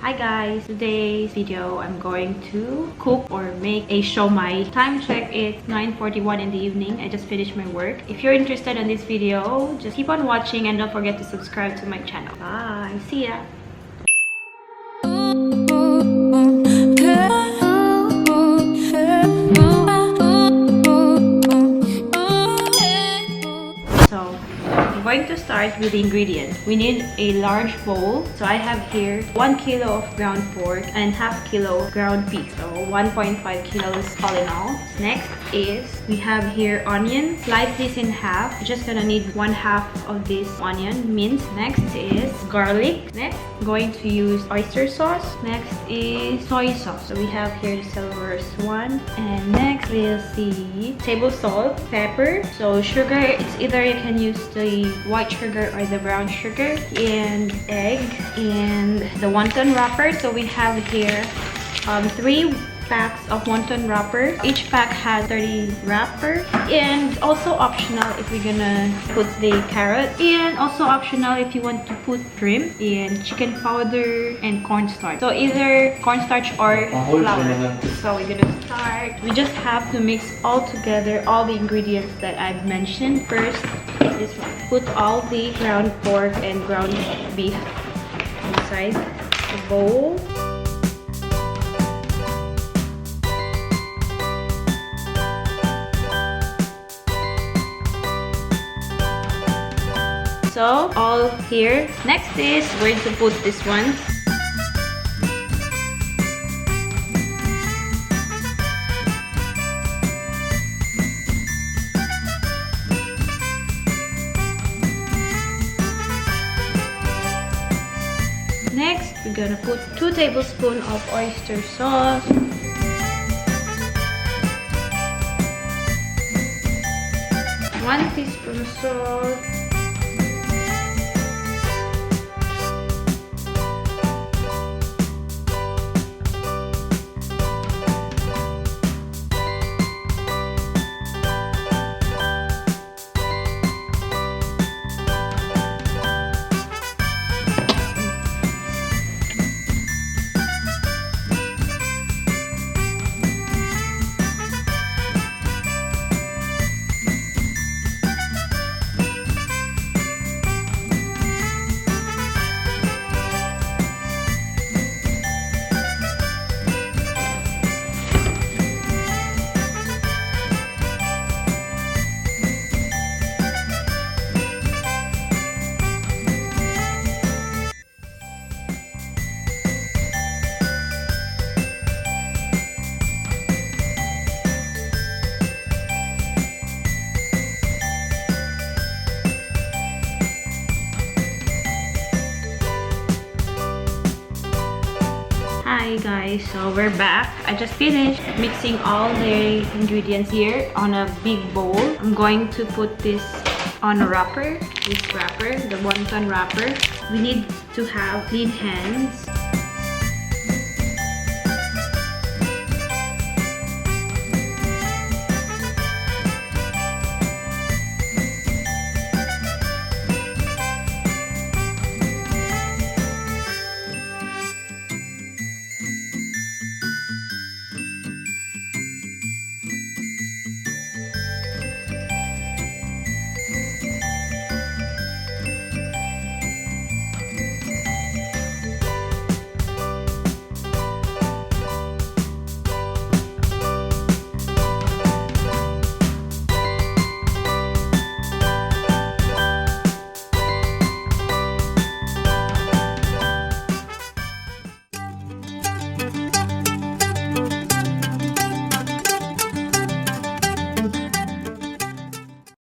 Hi guys, today's video I'm going to cook or make a siomai. Time check, it's 9:41 in the evening. I just finished my work. If you're interested in this video, just keep on watching and don't forget to subscribe to my channel. Bye, see ya. I'm going to start with the ingredients. We need a large bowl. So I have here 1 kilo of ground pork and half kilo of ground beef. So 1.5 kilos all in all. Next is we have here onion. Slice this in half. You're just gonna need 1/2 of this onion minced. Next is garlic. Next, I'm going to use oyster sauce. Next is soy sauce. So we have here the silver's one. And next is the table salt, pepper. So sugar, it's either you can use the white sugar or the brown sugar, and egg, and the wonton wrapper. So we have here 3 packs of wonton wrapper. Each pack has 30 wrapper, and also optional if we're gonna put the carrot, and also optional if you want to put shrimp and chicken powder and cornstarch. So either cornstarch or flour. So we're gonna start. We just have to mix all together all the ingredients that I've mentioned. First, this one. Put all the ground pork and ground beef inside the bowl. So all here. Next is where to put this one. Next, we're gonna put 2 tablespoons of oyster sauce. One teaspoon salt. Hi guys, so we're back. I just finished mixing all the ingredients here on a big bowl. I'm going to put this on a wrapper, the wonton wrapper. We need to have clean hands